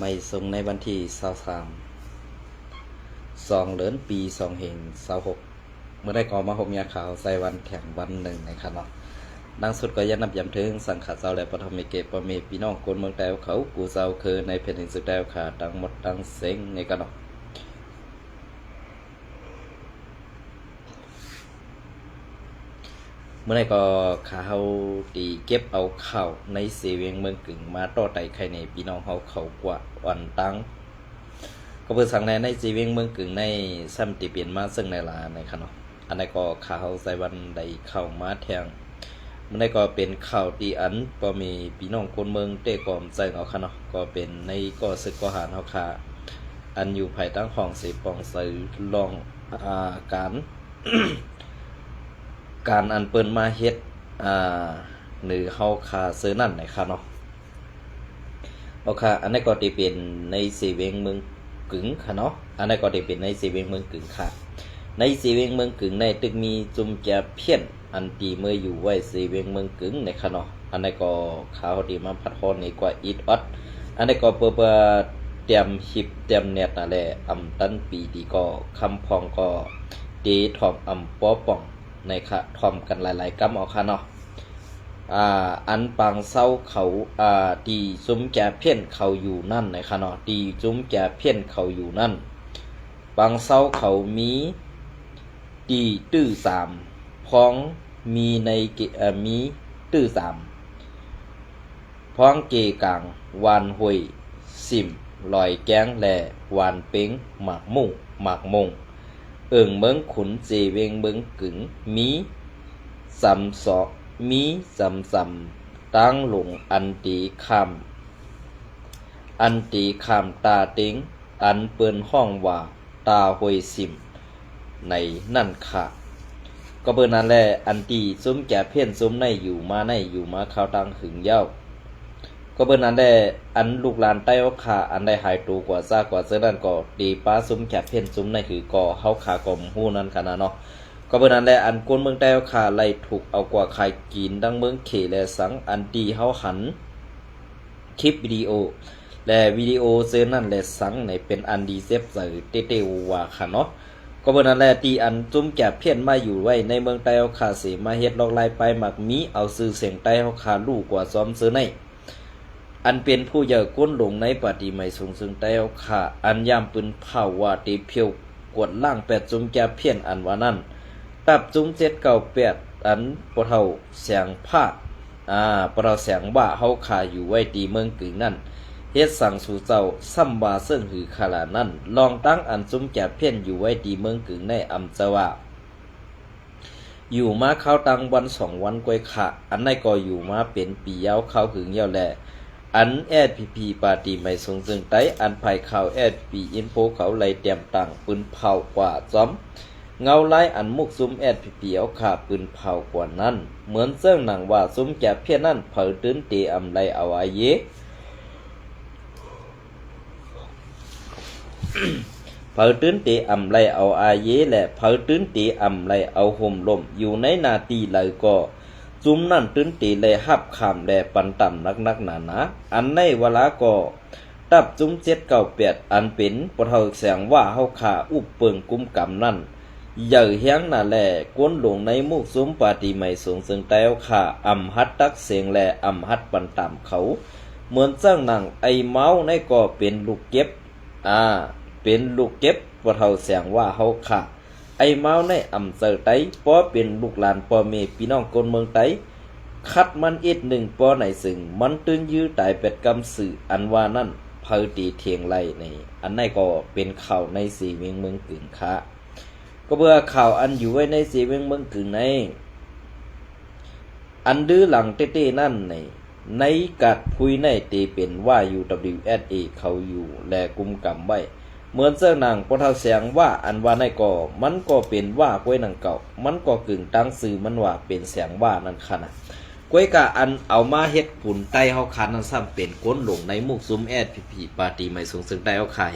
ไม่ส่งในวันที่2 เดือนปี26เมื่อได้ก่อมาหกยาขาวใส่วันแข่งวันหนึ่งนะครับเนาะดังสุดก็ยันนับย้ำถึงสังขารเจ้าและปฐมเกปเมพี่น้องคนเมืองแต้วเขากูเจ้าคือในแผ่นดินสุดแต้วขาดังหมดดังเซ็งในกันเนาะเมื่อไรก็ข่าวตีเก็บเอาข่าวในเสวียงเมืองกึ่งมาต่อไต่ใครในพี่น้องเขากว่าวันตั้งก็เพื่อสั่งในเสวียงเมืองกึ่งในซ้ำตีเปลี่ยนมาซึ่งในลาในขณะอันนี้ก็ข่าวใส่วันใดเข้ามาแทงเมื่อไรก็เป็นข่าวตีอันก็มีพี่น้องคนเมืองเตะกอมใจเอาขณะก็เป็นในก็ศึกก็หารเขาขาอันอยู่ภายใต้ห้องสีปองใส่ลองการ การอันเปิ้นมาเฮ็ดหรือเฮาคาซื้อนั่นนะครับเนาะโอเคอันนี้ก็จะเป็นในสีเวียงเมืองกึ่งค่ะเนาะอันนี้ก็จะเป็นในสีเวียงเมืองกึ่งค่ะในสีเวียงเมืองกึ่งในตึกมีจุ่มแจเพี้ยนอันตีเมื่ออยู่ไว้สีเวียงเมืองกึ่งในค่ะเนาะอันนี้ก็ข่าวที่มาพัดฮอนนี่กว่าอีดอดอันนี้ก็เปิดเตรียมหิบเตรียมเน็ตนั่นแหละตันปีดีก็คำพองก็ตีถอมปอป่องในค่ะทอมกันหลายๆกำเอาค่ะเนาะอันปังเศร้าเขาตีซุ้มแก่เพี้ยนเขาอยู่นั่นในค่ะเนาะตีซุ้มแก่เพี้ยนเขาอยู่นั่นปังเศร้าเขามีตีตื้อ3พ้องมีในมีตื้อ3พ้องเกกลางวานหวยสิมลอยแก้งแลวานเป้งหมากมุ่งหมากมงเอิงเมืองขุนเจเวงเมืองกึ่งมีสำสอมีสำตั้งหลงอันตีคำตาติงอันเปิ้นห้องว่าตาหวยสิมในนั่นค่ะก็เปิ้นนั่นแหละอันตีซุ้มแก่เพี้ยนซุ้มในอยู่มาข้าวตังหึงเย้าก็เปิ้นนั้นได้อันลูกหลานใต้เอาขาอันได้หายตัวกว่าซ่ากว่าเสื้อนั่นก็ตีป้าซุ้มแคบเพ่นซุ้มในคือก่อเฮาขากลมหู้นั่นขนาดเนาะก็เปิ้นนั้นได้อันก้นเมืองใต้เอาขาไล่ถูกเอากว่าใครกินดังเมืองเขและสังอันตีเฮาหันคลิปวิดีโอและวิดีโอเสื้อนั่นและสังในเป็นอันดีเซฟใส่เตว่าค่ะเนาะก็เปิ้นนั้นแหละตีอันซุ้มแคบเพ่นมาอยู่ไว้ในเมืองใต้เอาขาสิมาเฮ็ดลอกลายไปมักมีเอาซื้อเสียงใต้เอาขาลูกกว่าซ้อมซื้อในอันเป็นผู้เยอะก้นหลงในปฏิไม่สูงซึ่งแต่เอาขาอันยามปืนเผาว่าตีเพียวกวดล่าง8จุ่มแก่เพี้ยนอันว่านั่นตับจุ่ม798อันปะเท่าแสงผ้าปะเท่าแสงว่าเฮาขาอยู่ไว้ตีเมืองกึ่งนั่นเฮ็ดสั่งสู่เจ้าซ้ำว่าซึ่งหือขลานั่นลองตั้งอันจุ่มแก่เพี้ยนอยู่ไว้ตีเมืองกึ่งในอำจะว่าอยู่มาเข้าตังวัน2 วันกวยขะอันในก็อยู่มาเป็นปียาวเข้าหึงยาวแลอันSPP ปาตีไม่ทรงซึ่งไต้อันภายข่าวSPP อินโฟเขาไล่เตรียมตั้งปืนเผากว่าจ้อมเงาไล่อันมุกซุ้มSPP เอาขาปืนเผากว่านั้นเหมือนเสื่องหนังว่าซุ้มแก่เพี้ยนนั่นเผาตื้นตีอำไลเอาอาเย เผาตื้นตีอำไลเอาอาเยและเผาตื้นตีอำไลเอาห่มลมอยู่ในนาตีเลยก็จุ่มนั่นตื้นตีเลยหับขามแลปันต่ำนักหนาอันในเวลาก็ตับจุ่ม798อันเป็นปะเท่าแสงว่าเฮาขาอุบเปิงกุมกำนั่นใหญ่เฮียงน่ะแลก้นหลงในมุกซุ้มปาติไม่สูงซึ่งแต่เฮาขาอำหัดตักเสียงแลอำหัดปันต่ำเขาเหมือนเจ้างหนังไอเมาในก็เป็นลูกเก็บเป็นลูกเก็บปะเท่าแสงว่าเฮาขาไอเมาในอำเจอไตป้อเป็นลูกหลานป้อเมพี่น้องคนเมืองไตคัดมันอีก1ป้อไหนซึ่งมันตึงยื้อตายเป็ดกำสื่ออันว่านั่นเผาตีเทียงไล่ในอันไหนก็เป็นข่าวในสีเวียงเมืองกึ่งค่ะก็เบื่อข่าวอันอยู่ไว้ในสีเวียงเมืองกึ่งในอันดื้อหลังเต้ๆนั่นในกัดพุยในตีเป็นว่า UWSA เขาอยู่และกุมกำไว้เหมือนเสื้อหนังปะเท่าแสงว่าอันว่าในก็มันก็เป็นว่ากล้วยหนังเก่ามันก็กึ่งตั้งสื่อมันว่าเป็นแสงว่านั่นค่ะนะกล้วยกะอันเอามาเฮ็ดผุนไต้เฮาคันนั้นซ้ำเป็นก้นหลงในมุกซุ้มSPP ปาติไม่สูงซึ่งไต้เฮาไข่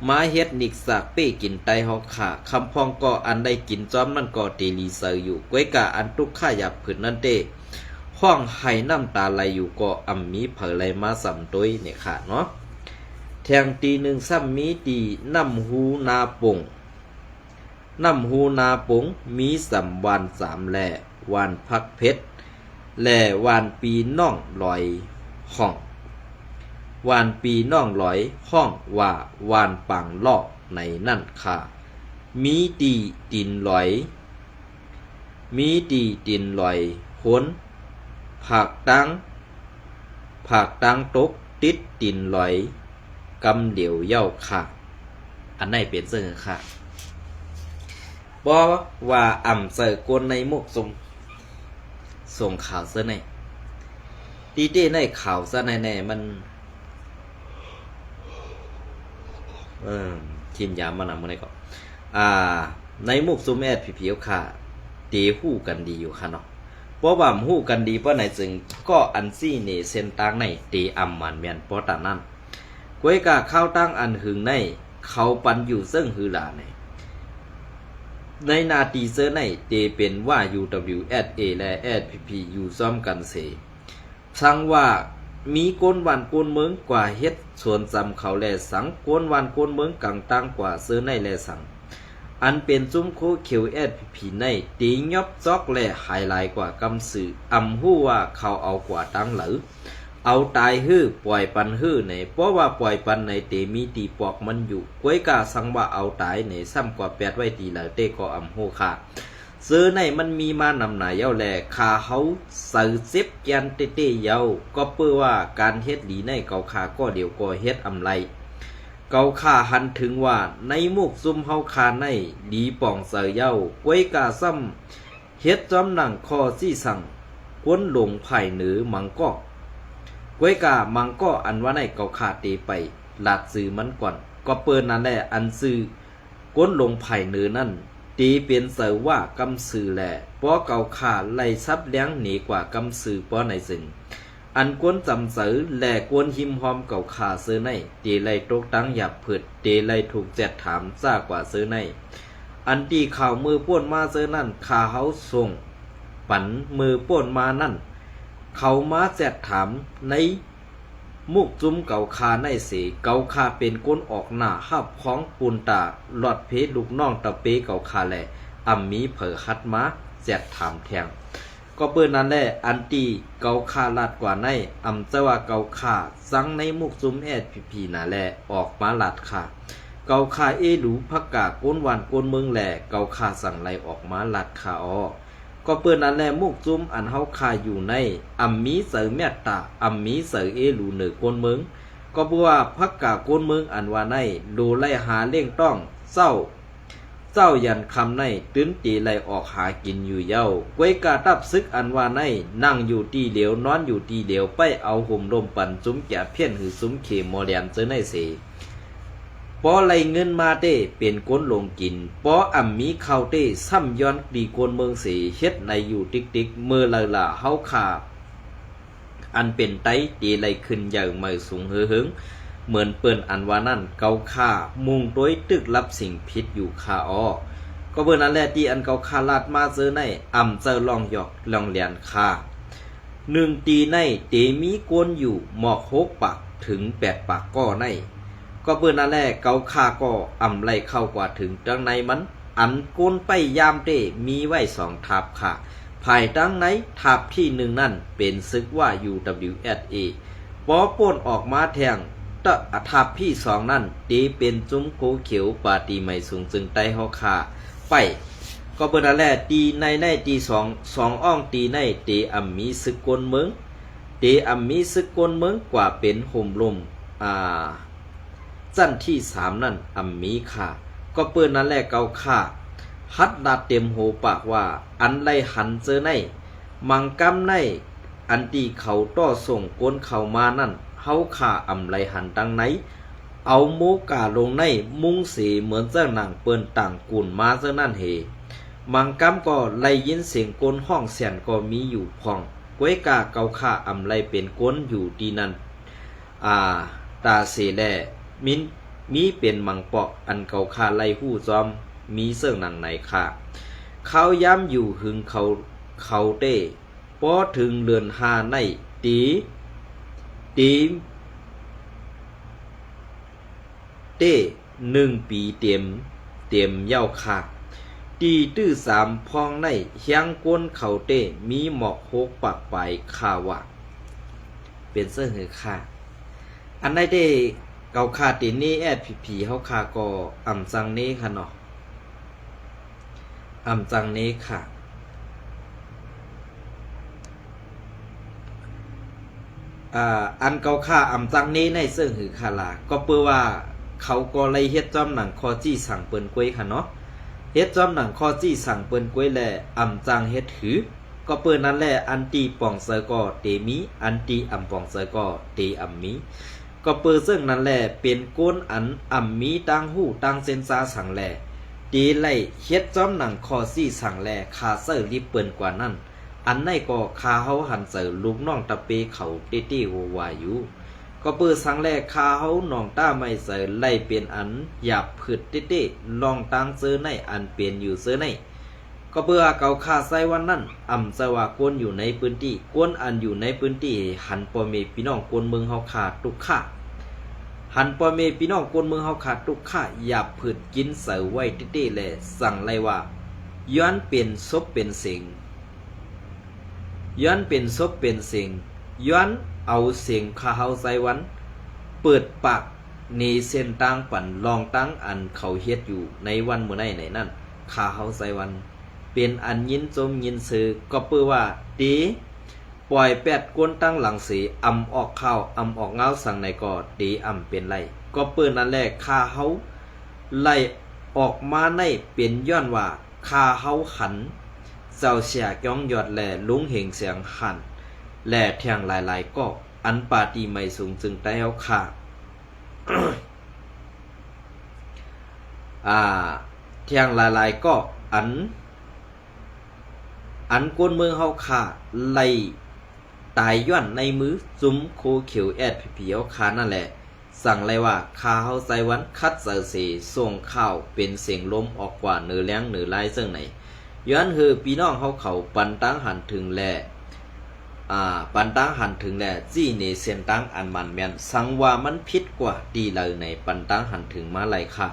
มาเฮ็ดนิกสากเป้กินไต้เฮาขาคำพองก็อันได้กินจ้อมนั่นก็ตีลีเซอร์อยู่กล้วยกะอันทุกข้าหยับผืนนั่นเต้ห้องไห้น้ำตาไหลอยู่ก็อำมีเผลไหลมาสำต้ยเนี่ยค่ะเนาะ แทงตีหนึ่งซ้ำมีตีน้ำหูนาปงน้ำหูนาปงมีสัมวานสามแหล่วานพักเพชรแหล่วานปีน่องลอยห้องวานปีน่องลอยห้องว่าวานปังล่อในนั่นค่ะมีตีตินลอยมีตีตินลอยพ้นผักตังตกติดตินลอยกำเหลียวเย้าค่ะอันไหนเป็นเสื้อค่ะเพราะว่าอ่ำเสือกวนในมุกส่งข่าวเสื้อในตีเต้ในข่าวเสื้อในมันทีมยามมันอะไรก็ในมุกซุมแอดผิวค่ะตีหู้กันดีอยู่ค่ะเนาะเพราะว่าหู้กันดีเพราะไหนจึงก็อันซี่เนเส้นตั้งในตีอ่ำมันเมียนเพราะตานั้นก้วยกาข้าวตั้งอันหึงในเขาปันอยู่ซึ่งหือหลาในนาทีเซอร์ในเตเป็นว่า UWSA และ SPP อยู่ซ้อมกันเสสั่งว่ามีก้นวันก้นเมืองกว่าเฮ็ดส่วนจำเขาแลสังก้นวันก้นเมืองกังตั้งกว่าเซอร์ในแลสังอันเป็นซุ้มโคเขียว SPP ในตียบซอกและไฮไลท์กว่ากำสื่ออำหู้ว่าเขาเอากว่าตั้งหรือเอาตายฮื้อปล่อยปันฮื้อในเพราะว่าปล่อยปันในเตมีตีปอกมันอยู่ก้วยกาสังว่าเอาตายในซ้ำกว่าแปดไว้ตีแล้วเตก็อำโหค่ะซื้อในมันมีมานำหนาเย้าแลคาเขาใส่เซฟแกนเต้เย้าก็เพื่อว่าการเฮ็ดหลีในเกาคาก็เดี๋ยวก็เฮ็ดอำไรเกาคาหันถึงว่าในมุกซุ่มเฮาคาในดีป่องเสือเย้าก้วยกาซ้ำเฮ็ดจอมหนังคอซี่สั่งกวนหลงไผ่เหนือมังก็ก้วยกามังก็อันว่าในเกาขาเตไปหลาดซื้อมันก่อนก็เปิดนั่นแหละอันซื้อก้นลงไผ่เนื้อนั่นตีเป็นเสือว่ากำซื้อแหละเพราะเกาขาไล่ซับเลี้ยงหนีกว่ากำซื้อเพราะในสิ่งอันก้นจำเสือแหละก้นหิมหอมเกาขาเสือในตีไล่ตกตั้งหยับเผิดตีไล่ถูกแจดถามซ่ากว่าเสือในอันตีข่าวมือป้วนมาเสือนั่นขาเขาส่งปันมือป้วนมานั่นเขามาแจดถามในมุกจุ้มเก่าคาในเสเก่าคาเป็นก้นออกหน้าหับของปูนตาหลอดเพชรลูกน้องตะเปเก่าคาแหละอ่ำมีเผอคัดมาแจดถามแทงก็เปิ้นนั่นแหละอันตีเก่าคาลาดกว่าในอ่ำจะว่าเก่าคาสังในมุกจุ้มSPPนั่นแหละออกมาลาดคาเก่าคาหลูพักกาก้นวันก้นเมืองแหละเก่าคาสั่งไล่ออกมาลาดคาออก็เปิ้นนั่นแหละมุกจุ้มอันเฮาคาอยู่ในอัมมีเสือเมตตาอัมมีเสือหลูเหนือก้นเมืองก็เพราะว่าพักกาก้นเมืองอันว่าในดูไล่หาเล่งต้องเจ้ายันคำในตื้นตีไล่ออกหากินอยู่เย้าไว้กาตับซึกอันว่าในนั่งอยู่ตีเหลียวนอนอยู่ตีเหลียวไปเอาห่มลมปั่นจุ้มแก่เพี้ยนหือซุ้มเขมอเลียนเจอในเสปอไล่เงินมาเต้เป็นก้นลงกินปออ่ำมีข้าวเต้ซ้ำย้อนดีกวนเมืองสีเฮ็ดในอยู่ติ๊กเมื่อละเฮาขาอันเป็นไตตีไล่ขึ้นอย่างไม่สูงเหืองเหมือนเปิ้นอันว่านั่นเกาค่ามุงต้วยตึกรับสิ่งผิดอยู่คาอ้อก็เบิ่นนั่นแหละที่อันเกาค่าลาดมาเจอในอ่ำเจอลองหยอกลองเลียนคา1ตีในเตมีกวนอยู่หมอก6ปากถึง8ปากก็ในก็เปิ้นนั่นแหละเกาค่าก็อ่ำไล่เข้ากว่าถึงจังในมันอันก้นไปยามเต้มีไว้2ทับค่ะภายตั้งในทับที่1นั่นเป็นซึกว่า UWSA ปอป่นออกมาแทงตะทับที่2นั่นตีเป็นจุ้มโกเขียวปาตีไม่สูงจึงไตเฮาคาไปก็เปิ้นนั่นแหละตีในตี2อ่องตีในเตอ่ำมีซึกกวนเมืองเตอ่ำมีซึกกวนเมืองกว่าเป็นห่มลมสั้นที่3นั่นอ่ำมีค่ะก็เปิ้นนั่นแหละเกาค่ะฮัดดาเต็มโหปากว่าอันไล่หันเจอในมังกำในอันตีเขาต่อส่งก้นเขามานั่นเฮาข่าอ่ำไล่หันตั้งไหนเอาโมกาลงในมุงสีเหมือนเจ้าหนังเปิ้นต่างกุ่นมาเจ้านั่นเฮมังกำก็ไล่ยินเสียงก้นห้องเสียนก็มีอยู่พองก้วยกาเกาข่าอ่ำไล่เป็นก้นอยู่ที่นั่นตาเสแลมีเป็นมังปอกอันเก่าคาไล่หู้จอมมีเสื่องหนังไหนค่ะเขาย้ำอยู่หึงเขาเต้พอถึงเรือนหาในตี เต้1 ปีเต็มเย้าค่ะตีตื้อ3พองในเฮียงก้นเขาเต้มีหมอกโฮกปากไปข่าวว่าเป็นเสื้อหือค่ะอันใดเด้เกาค่าตินี้แอดผีเฮาค่าก็อ่ำจังนี้ค่ะเนาะอ่ำจังนี้ค่ะอันเกาค่าอ่ำจังนี้ในเสื้อหือค่ะล่ะก็เปื้อว่าเขาก็เลยเฮ็ดจอมหนังคอจี้สั่งเปิ้นกล้วยค่ะเนาะเฮ็ดจอมหนังคอจี้สั่งเปิ้นกล้วยแลอ่ำจังเฮ็ดหือก็เปิ้นนั่นแหละอันตีป่องเซอก็เตมีอันตีอ่ำป่องเซอก็เตอ่ำมีก็เปิ้นซึ่งนั่นแหละเป็นก้นอันอ่ำมีตั้งหู้ตั้งเซนซาสั่งแลตีไล่เฮ็ดจอมหนังคอจี้สั่งแลคาเซอร์รีบเปิ้นกว่านั้นอันในก็คาเฮาหันเซอลูกน้องตะเปเขาเต้ๆโววาอยู่ก็เปิดสังแรกคาเฮาหนองต้าไม่เสยไล่เป็นอันหยาบผึดเต้ๆลองตั้งเสื้อในอันเปลี่ยนอยู่เสื้อในก็เบื่อเกาคาใส่วันนั้นอ่ำสว่ากวนอยู่ในพื้นที่กวนอันอยู่ในพื้นที่หันปอเมพี่น้องกวนเมืองเฮาขาดทุกข้าหันปอเมพี่น้องกวนเมืองเฮาขาดทุกข้าหยาบผึดกินเสือไว้เต้ๆแลสั่งไล่ว่าย้อนเป็นศพเป็นสิ่งย้อนเป็นศพเป็นสิ่งย้อนเอาเสียงคาเฮาใส่วันเปิดปากในเส้นตั้งปั่นลองตั้งอันเขาเฮ็ดอยู่ในวันมื้อไหนนั่นคาเฮาใส่วันเป็นอันยินจมยินซื้อก็เปื้อว่าตีปล่อยแปดกวนตั้งหลังสีอำออกข้าวอำออกเงาสั่งในก็ตีอำเป็นไรก็เปื้อนั่นแหละคาเฮาไล่ออกมาในเป็นย้อนว่าคาเฮาหันเจ้าเสียจ้องยอดแหล่ลุงเหงเสียงหันแหล่แทงหลายๆก็อันปาตีไม่สูงจึงได้เฮาค่ะ แทงหลายๆก็อันก้นเมืองเฮาค่ะไล่ตายย้อนในมือซุ้มโคเขียวแอดผีเฮาค่ะนั่นแหละสั่งเลยว่าคาเฮาใส่วันคัดเสอเสส่งข้าวเป็นเสียงลมออกกว่าเหนือแรงเหนือลายซึ่งไหนย้อนคือพี่น้องเฮาเขาปันตั้งหันถึงแลปันตั้งหันถึงแลจี้ในเส้นตั้งอันมันแม่นสังว่ามันผิดกว่าดีเลยในปันตั้งหันถึงมาไหลค่ะ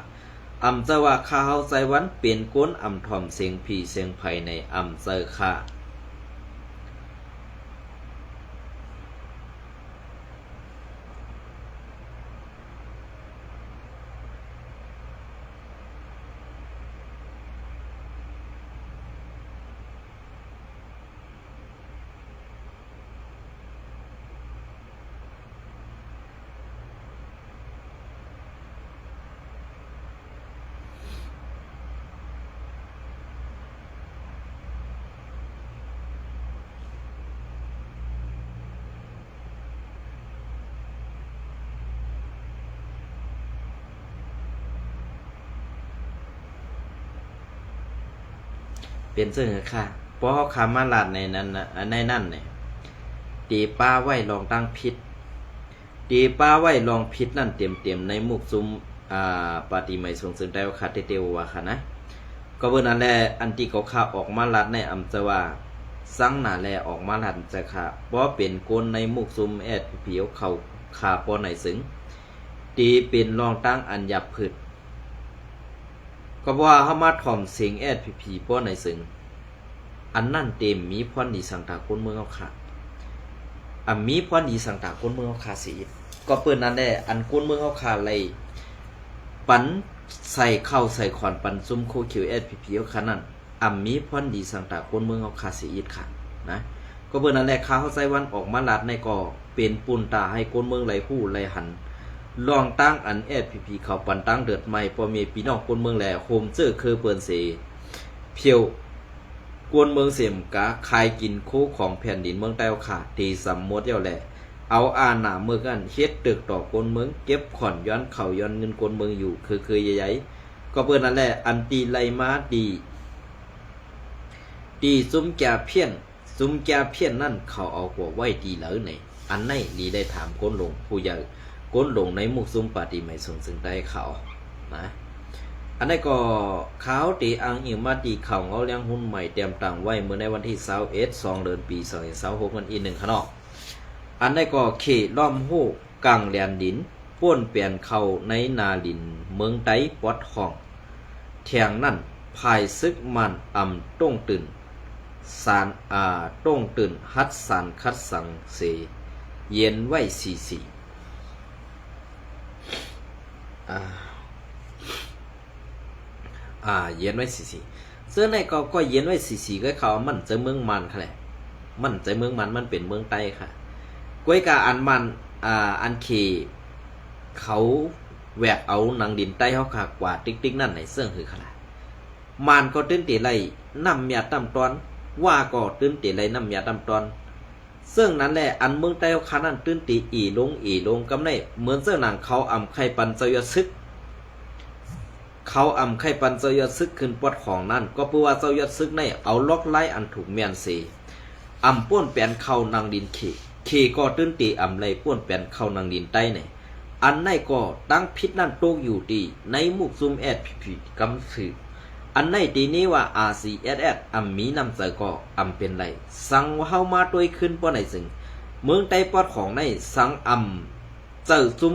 อำเจอว่าข้าเฮาใจวันเป็นก้นอำทอมเสียงผีเสียงไผในอำเจอค่ะเป็นเสื้อค่ะเพราะเขาคามาลาดในนั้นนะในนั่นเนี่ยตีป้าไว้ลองตั้งพิษตีป้าไว้ลองพิษนั่นเต็มในมุกซุ้มปาฏิไม่ทรงซึ่งได้ว่าคาเตวว่าค่ะนะก็เบอร์นั้นแหละอันที่เขาข่าออกมาลัดในอำจะว่าสั่งหนาแลออกมาลัดจะค่ะเพราะเป็นก้นในมุกซุ้มแอดผิวเขาขาปอไหนซึ่งตีเป็นลองตั้งอันหยับผึดก็ว่าเฮามาถ่อมเสียงแอดผีป้อไหนซึ่งอันนั่นเต็มมีพรดีสังตาคนเมืองเอาค่ะมีพรดีสังตาคนเมืองเอาค่ะสิก็เปิ้นนั่นแหละอันคนเมืองเอาค่ะเลยปันใส่เข้าใส่ขอนปันซุ่มโคเขียวแอดผีเอาค่ะนั่นมีพรดีสังตาคนเมืองเอาค่ะสิอีกค่ะนะก็เปิ้นนั่นแหละข้าเฮาใส่วันออกมาลัดในก็เป็นปุนตาให้คนเมืองไหลฮู้ไหลหันลองตั้งอันแอดผีเขาปันตั้งเดือดใหม่พอมีพี่น้องคนเมืองแหล่โฮมเจอคือเปิ้นเสเพียวกวนเมืองเสียมกะคายกินโคของแผ่นดินเมืองใต้ขาดตีสำมดเย้าแหละเอาหนาเมืองกันเฮ็ดตึกต่อกวนเมืองเก็บขอนย้อนเข่าย้อนเงินกวนเมืองอยู่คือใหญ่ๆก็เปิ้นนั่นแหละอันตีไลมาดีซุ้มแก่เพี้ยนนั่นเขาเอากว่าไว้ดีแล้วไหนอันไหนดีได้ถามก้นลงผู้ใหญ่ก้นลงในมุกซุ้มปาฏิไม่ส่งซึ่งได้เขานะอันนี้ก็เขาตีอังอิงมาตีเขาเงาเลี้ยงหุ้นใหม่เตรียมตังไว้เมื่อในวันที่2 เดือนปี2026กันอีก1ขนอกอันนี้ก็เขล้อมหูกลางแดนดิน ป้วนเปลี่ยนเข้าในนาลินเมืองไต้ปอดห้องแทงนั่นภายซึกมันต้งตื่นสารต้งตื่นฮัดสารคัดสังเสเย็นไว้สีเย็นไว้สีเสื้อในก็เย็นไว้สีก็เขามันจะเมืองมันค่ะแหละมันจะเมืองมันเป็นเมืองใต้ค่ะกวยกาอันมันอันเคเขาแหวกเอานางดินใต้เขาขากว่าติ๊กนั่นในเสื้อคือขนาดมันก็ตื้นตีไรน้ำยาตำตอนว่าก็ตื้นตีไรน้ำยาตำตอนซึ่งนั้นแหละอันเมืองใต้เขาขานั่นตื้นตีอีลงกำในเหมือนเสื้อหนังเขาไข่ปันเจยซึกเขาไข่ปันเจยซึกขึ้นปอดของนั่นก็เพื่อว่าเจยซึกในเอาล็อกไล่อันถูกเมียนเสป้วนแปลนเข้านางดินเคก็ตื้นตีไรป้วนแปลนเข้านางดินใต้เนี่ยอันในก็ตั้งพิษนั่นโตกอยู่ดีในมุกซุมพีกำสืออันในตีนี้ว่า RCSS มีนำใจก็เป็นไรสั่งว่าเฮามาตัวขึ้นป้อไหนซึ่งเมืองใต้ปอดของในสั่งเจอซุม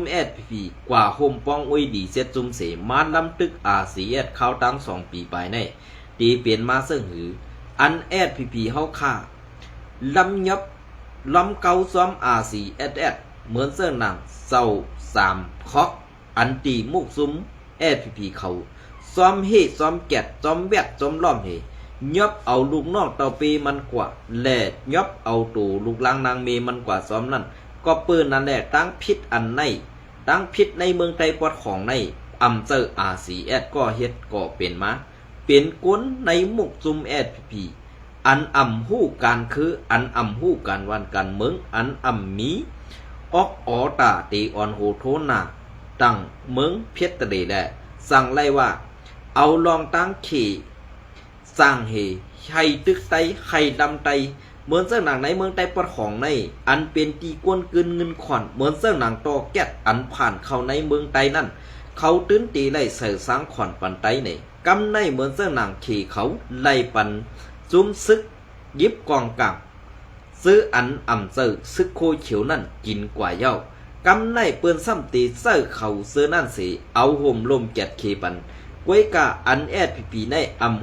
พีกว่าโฮมป้องอุ้ยดีเสียจุมเสมาลำตึก RCS เข้าตั้ง2 ปีไปในตีเปลี่ยนมาซึ่งหืออันพีเฮาค่าลำยับลำเกาซ้อม RCSS เหมือนเสื้อหนังเศร้า3 คอกอันตีมุกซุมพีเขาซ้อมเฮซ้อมแกะซ้อมแวดซ้อมล้อมเฮยบเอาลูกน้องเต่าปีมันกว่าแหล่ยบเอาตู่ลูกลางนางเมมันกว่าซ้อมนั่นก็ปืนนั่นแหละตั้งพิษอันในตั้งพิษในเมืองไต้ปอดของในเจอ RCS ก็เฮ็ดก็เป็นมาเป็นก้นในมุกซุมพีอันหู้การคืออันหู้การวันการเมืองอันมีออกตาตีอ่อนโหโทนาตั้งเมืองเพชรตะเดแหละสั่งไล่ว่าเอาลองตั้งขี่สร้างเฮไข่ตึกไตไข่ดำไตเหมือนเสื้อหนังในเมืองไต้ปอดของในอันเป็นตีกวนกึนเงินขอนเหมือนเสื้อหนังตอแก๊สอันผ่านเข้าในเมืองไต้นั่นเขาตื้นตีไล่ใส่สร้างขอนปันไตในกำในเหมือนเสื้อหนังขี่เขาไล่ปันจุ้มซึกยิบกองกลางซื้ออันเจอซึกโคเขียวนั่นกินกว่าเย้ากำในเปืนซ้ำตีเสื้อเขาซื้อนั่นสิเอาห่มลมแกดเคปันกวยกาอันพีใน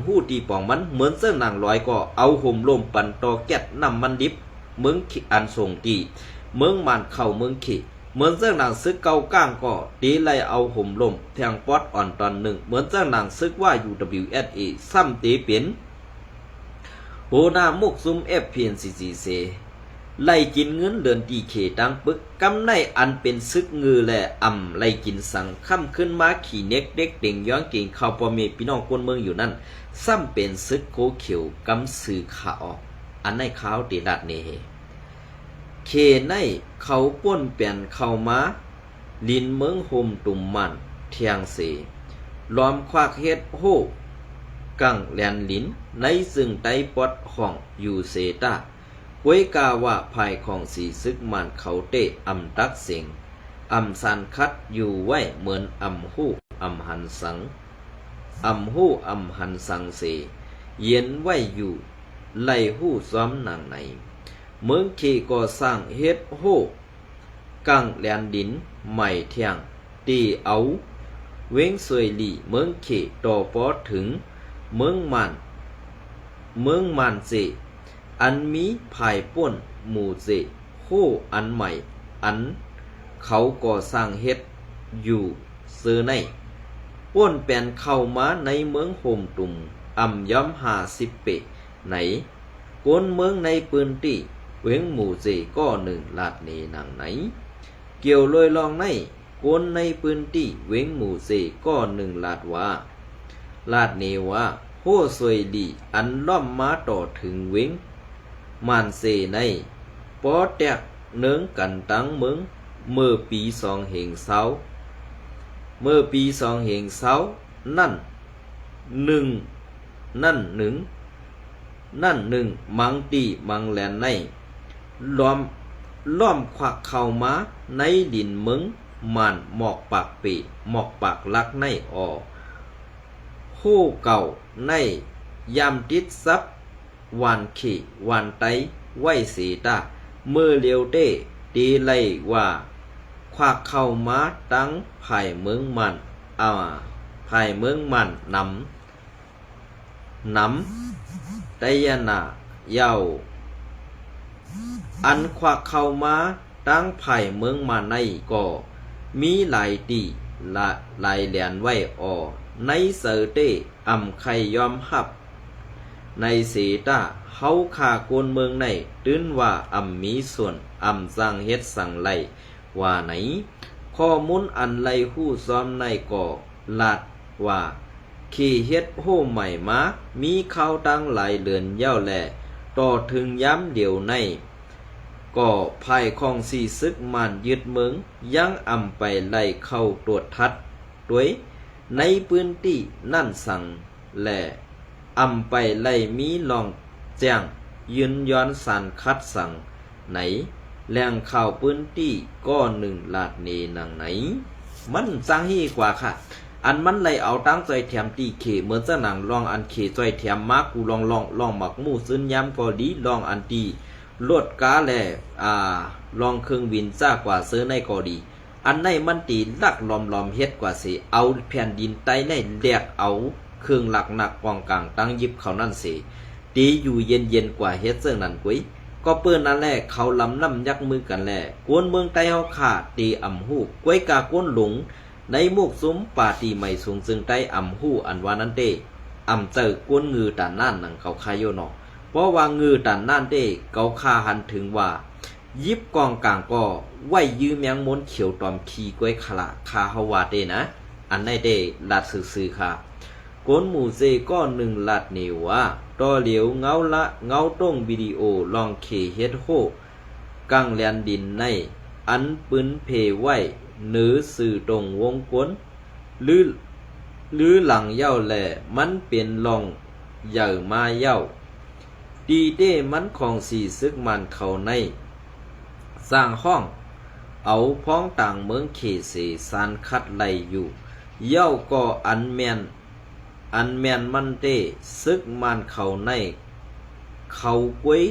หู้ตีปองมันเหมือนเสื้อหนังลอยก็เอาห่มลมปันตอแก๊สน้ำมันดิบเมืองอันส่งตีเมืองมันเข้าเมืองขีเหมือนเสื้อหนังซึกเกาก้างก็ตีไล่เอาห่มลมแทงปอดอ่อนตอนหนึ่งเหมือนเสื้อหนังซึกว่า UWSA ซ้ำตีเปลี่ยนโหนามุกซุมFPNCC ไล่กินเงินเดือนตีเคดังปึกกำในอันเป็นซึกงือและไล่กินสังค่ำขึ้นมาขี่เน็กเด็กเด่งย้อนเก่งข่าวปอมเมพี่น้องคนเมืองอยู่นั่นซ้ำเป็นซึกโคเขียวกำสื่อข่าวอันในข่าวตีดัดเนเคในเขาป้นเปลี่ยนเข้ามาลินเมืองโฮมตุ่มมันเทียงเสล้อมควักเฮ็ดโฮกังแลนลินในซึ่งไต้ปอดห้องอยู่เซตาไว้กาว่าภายของสีซึกมันเขาเตะตักเสียงสันคัดอยู่ไว้เหมือนหู้หันสังหู้หันสังเสเย็นไว้อยู่ไล่หู้ซ้อมหนังในเมืองเคก่อสร้างเฮ็ดโฮกังแลนดินใหม่เทียงตีเอาเว้งสวยลีเมืองเคต่อปอถึงเมืองมันเสอันมีภายป่นหมู่เจโคอันใหม่อันเขาก่อสร้างเฮ็ดอยู่ซื้อในป่นแปลนเข้ามาในเมืองโฮมตุ่มย้อม50 เปไหนก้นเมืองในปืนตีเวงหมู่เจก็1 ลาดเนนางไหนเกี่ยวลอยลองในก้นในปืนตีเวงหมู่เจก็1 ลาดว่าลาดเนว่าโหสวยดีอันล้อมมาต่อถึงเวงมันเสในปอแตกเนืองกันตั้งเมืองเมื่อปี2 เหงเสานั่นหนึ่งมังตีมังแลนในล้อมควักเข้ามาในดินเมืองมันหมอกปากปีหมอกปากลักในโหเก่าในยามติดซับวันขี่วันไตไว้สีตาเมื่อเลียวเต้ตีไล่ว่าค ควักเข้ามาตั้งไผ่เมืองมันไผ่เมืองมันนำไดยนาเย้าอันควักเข้ามาตั้งไผ่เมืองมันในก็มีหลายตีหลายเหรียญไว้ในเสเตใครยอมหับในเสตาเฮาขาโกนเมืองในตื้นว่ามีส่วนสร้างเฮ็ดสั่งไลว่าไหนข้อมูลอันไลหู้ซ้อมในก่อลาดว่าขี่เฮ็ดโหใหม่มามีข่าวตั้งหลายเดือนเย้าแลต่อถึงย้ำเดียวในก็ภายของสีซึกมันยึดเมืองยังไปไล่เข้าตรวจทัดด้วยในพื้นที่นั่นสั่งและไปไล่มีลองแจ้งยืนย้อนสารคัดสั่งไหนแหล่งข่าวพื้นที่ก็1 ลาดเนนังไหนมันจังฮีกว่าค่ะอันมันไล่เอาตั้งใจแถมตีเขเหมือนจะหนังลองอันเขใจแถมมากูลองหมักหมู่ซึ้นย้ำก็ดีลองอันตีลดกาแลลองเครื่องบินจ้ากว่าซื้อในก็ดีอันในมันตีลักลอมเฮ็ดกว่าสิเอาแผ่นดินใต้ในแลกเอาเครื่องหลักหนักกองกลางตั้งยิบเขานั่นสิตีอยู่เย็นกว่าเฮ็ดเสื่องนั่นกุ้ยก็เปิ้นนั่นแหละเขาลำน้ำยักมือกันแหละกวนเมืองใต้เฮาขาตีหู้ก้วยกากวนหลงในมุกซุ้มป่าตีใหม่สูงซึ่งใต้หู้อันวานั้นเต้เจอกวนงือตานนั่นนังเขาคายโยนอเพราะว่างือตานนั่นเต้เขาคาหันถึงว่ายิบกองกลางก็ไหวยื้อแมงมนเขียวตอมขีก้วยขละคาเฮาวาเต้นะอันในเต้ลาดซื่อค่ะกวนหมู่เซก็1 ลาดเนว่าต่อเหลียวเงาต้งวิดีโอลองเขเฮ็ดโฮกังแลนดินในอันปืนเพไว้เนื้อสื่อตรงวงกลหรือหลังเย้าแหล่มันเป็นลองใหญ่มาเย้าดีเด้มันของสีซึกมันเขาในสร้างห้องเอาพ้องต่างเมืองเขเสสานคัดไล่อยู่เย้าก็อันแมนมันเต้ซึกมันเขาในเขากวย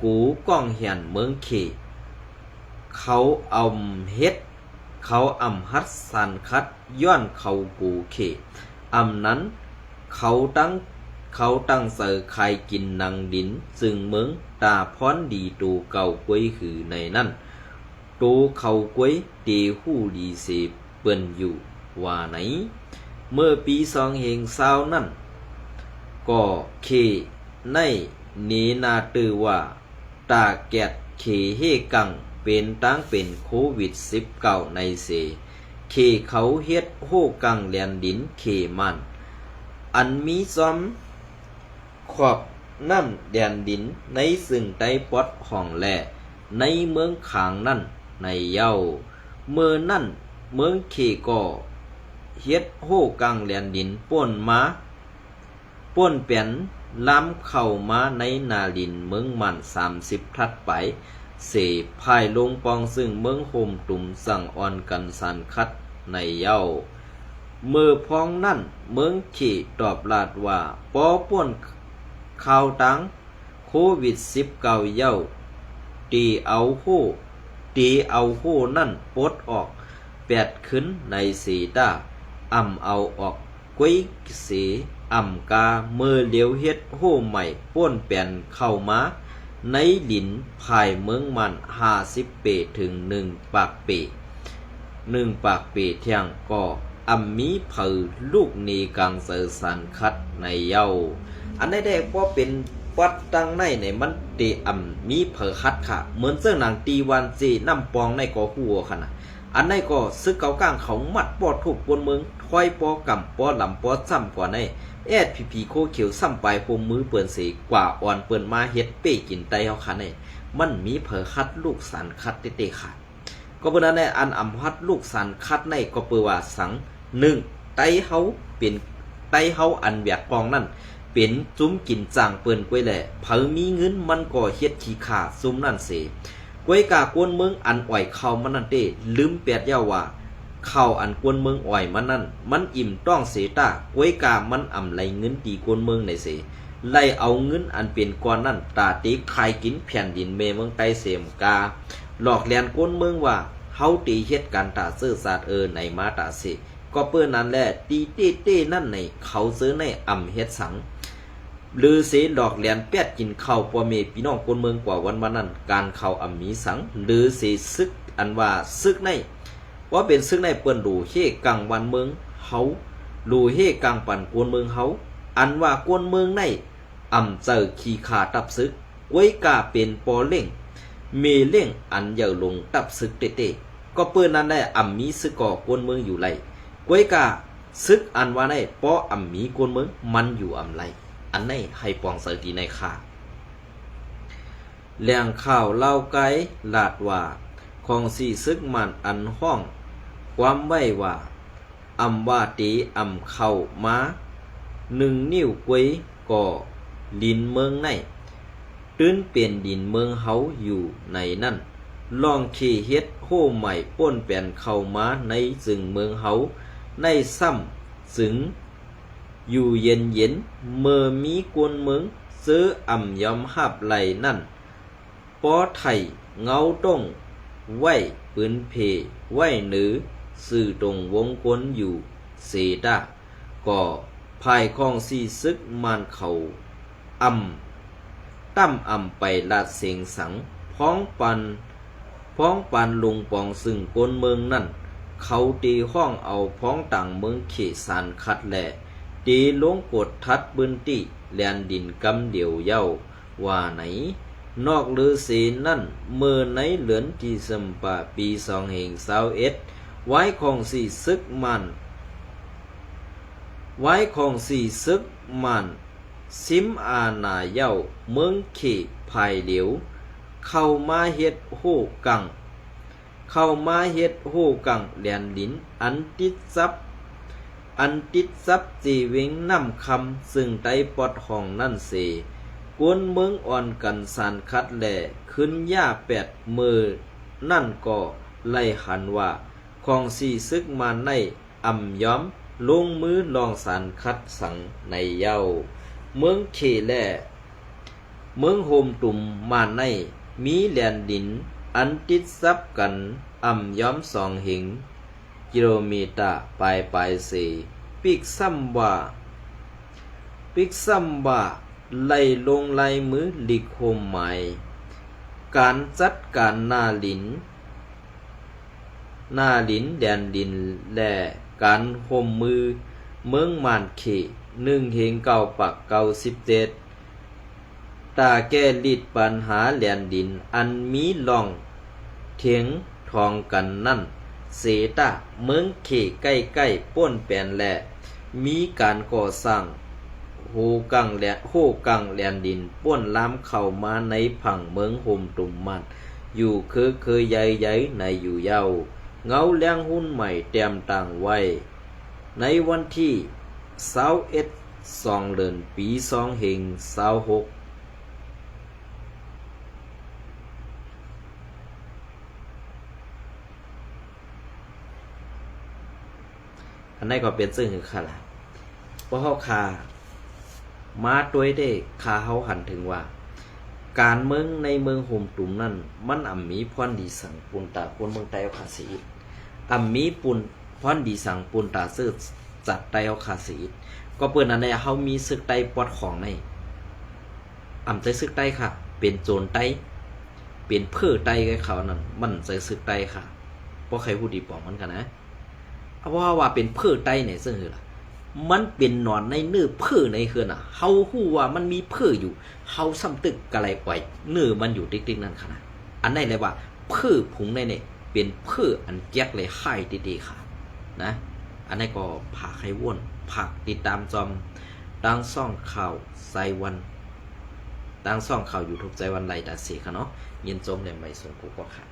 กูก้องเหียนเมืองเขเขาเฮ็ดเขาฮัดสันคัดย้อนเขากูเขนั้นเขาตั้งเสือใครกินนังดินซึ่งเมืองตาพรดีตูเก่ากวยคือในนั้นตูเขากวยตีหู้ดีเสเปิ้นอยู่ว่าไหนเมื่อปี2020นั่นก็เคในเนนาตือว่าตาแกดเคเฮกังเป็นตั้งเป็นโควิด19ในเสเคเขาเฮ็ดโฮกังแลนดินเคมันอันมีซ้อมขอบน้ำแดนดินในซึ่งใต้ปอดห้องแลในเมืองขางนั่นในเย้าเมื่อนั่นเมืองเคก็เฮ็ดโฮกังแลนดินป่นเปลี่ยนล้ำเข้ามาในนาลินเมืองมัน30 ทัดไปเสภายลงปองซึ่งเมืองโฮมตุ่มสั่งอ่อนกันสันคัดในเย้าเมื่อพ้องนั่นเมืองขี่ตอบลาดว่าป้อป่วนข่าวตังโควิด19เย้าตีเอาโฮนั่นปลดออกแปดขึ้นในสีตาเอาออกกวยสีกาเมื่อเลียวเฮ็ดโฮใหม่ป้นเปลี่ยนเข้ามาในหลินภายเมืองมัน50 เปถึง1 ปากเปเที่ยงก็มีเผอลูกนีกังเสอสันคัดในเย้าอันได้เพราะเป็นวัดตั้งในมันเตมีเผอคัดค่ะเหมือนเสื้อหนังตีวันจีน้ำปองในกอหัวค่ะนะอันในก็ซึกเก่ากลางเขามัดปอดถูกปนเมืองคอยปอกำปอลำปอซ้ำกว่าในพีโคเขียวซ้ำปลายพมมือเปิ่นเสกว่าอ่อนเปิ่นมาเฮ็ดเป้กินไตเฮาค่ะในมันมีเผอคัดลูกสันคัดเตค่ะก็เปิ้นในอันฮัดลูกสันคัดในก็เปิ้นว่าสัง1ไตเฮาเป็นไตเฮาอันแบกกองนั่นเป็นจุ้มกินจางเปิ้นกวยแหละเผอมีเงินมันก็เฮ็ดขี้ขาซุมนั่นเสกวยกากวนเมืองอันอ่อยเข้ามันนั่นเต้ลืมแปดเย้าว่าเข้าอันกวนเมืองอ่อยมันนั่นมันอิ่มต้องเสตากวยกามันไหลเงินตีกวนเมืองในเสไล่เอาเงินอันเป็นก้อนนั่นตาติคายกินแผ่นดินเมเมืองใต้เสมกาหลอกแลนกวนเมืองว่า เฮาตีเฮ็ดการตาซื่อสาดในมาตาสิก็เปิ้นนั้นแหละตีเต้นั่นในเขาซื้อในอำเฮ็ดสังหรือเสดอกแหลนแปดกินข้าวพ่อแม่พี่น้องคนเมืองกว่าวันนั้นการเข้าอำมีสังหรือเสซึกอันว่าซึกในว่าเป็นซึกในเปิ้นดูเฮกังวันเมืองเฮาดูเฮกังปันกวนเมืองเฮาอันว่ากวนเมืองในอำเจอขี้ขาตับซึกไว้กาเป็นปอเล่งเมเล่งอันเยาลงตับซึกเตก็เปิ้นนั้นได้อำมีซึกก่อกวนเมืองอยู่ไรไว้กาซึกอันว่าในปออำมีกวนเมืองมันอยู่อำไรอันในให้ปองเสตีในค่าแหล่งข่าวเล่าไกลลาดว่าของสี่ซึกมันอันห้องความไว้ว่าอำว่าตีอำเข้ามา1 นิ้วกวยก่อลินเมืองในตื้นเปลี่ยนดินเมืองเฮาอยู่ในนั่นลองขี่เฮ็ดโหใหม่ป้นเปลี่ยนเข้ามาในจึงเมืองเฮาในซ้ำสึงอยู่เย็นเมื่อมีกวนเมืองซื้ออำยอมหับไหลนั่นปอไทยเงาต้องไว้ปืนเพไว้หรือสื่อตรงวงกลอยู่เสดาก่อภายของสีซึกมันเขาตั้มไปลาดเสียงสังพ้องปันลงปองซึ่งกนเมืองนั่นเขาตีห้องเอาพ้องต่างเมืองเขสานคัดแหล่ตีลงกดทัดบืนติแลนดินกำเดียวเย้าว่าไหนนอกลือสีนั่นเมื่อไหนเหลือนที่สมปะปี2021ไว้ของสีซึกมันซิมอาณาเย้าเมืองเขภายเหลียวเข้ามาเฮ็ดโหกังแลนดินอันติดซับจีเวงน้ำคำซึ่งไตปอดห้องนั่นเสกวนเมืองอ่อนกันสานคัดแหล่ขึ้นย่า8 มือนั่นก็ไล่หันว่าของสีซึกมาในอำย้อมลงมือลองสานคัดสังในเย้าเมืองเขแหล่เมืองโฮมตุ่มมาในมีแลนดินอันติดซับกันอำย้อม2 หิงกิโลเมตรปลายเสปิกซ้ำว่าไล่ลงไล่มือลิกโฮมหมายการจัดการหน้าลินแดนดินและการโฮมมือเมืองมานเข1 เหงเก่าปักเก่า17ตาแก้ลิดปัญหาแลนดินอันมีล่องเถียงทองกันนั่นเสตาเมืองเขใกล้ป้นแปลนและมีการก่อสร้างโฮกังแลนดินป้นล้ำเข้ามาในผังเมืองโฮมตุ่มมันอยู่เคยใหญ่ในอยู่เย้าเงาแรงหุ้นใหม่เตรียมต่างไว้ในวันที่21 เดือนปี2026อันนี้ก็เป็นซึ่งคือค่ะล่ะเพราะเฮาคามาด้วยได้คาเฮาหันถึงว่าการเมืองในเมืองโฮมตุ่มนั่นมันมีพรดีสังปุนตาคนเมืองไตเอาคาสีมีพรดีสังปุนตาซื้อจัดไตเอาคาสีก็เปิ้นอันนี้เฮามีซึกไตปอดของในใจซึกไตค่ะเป็นโจรไตเป็นเพื่อไตกับเขานั่นมันใจซึกไตค่ะบ่ใครพูดดีปองมันกันนะว่าเป็นเพื่อไตเนี่ยซึ่งคือล่ะมันเป็นนอนในเนื้อเพื่อในคือน่ะเฮาฮู้ว่ามันมีเพื่ออยู่เฮาซ้ำตึกกะไรปล่อยเนื้อมันอยู่ติ๊กๆนั่นขนาดอันไหนเลยว่าเพื่อผงในเนี่ยเป็นเพื่ออันแจ๊กเลยค่ายดีๆค่ะนะอันนี้ก็พาใครว่นผักติดตามจอมดังซ่องข่าวไซวันดังซ่องข่าวอยู่ทุกใจวันไหลตาสีค่ะเนาะยินจมเลยไม่สนกูก็ค่ะ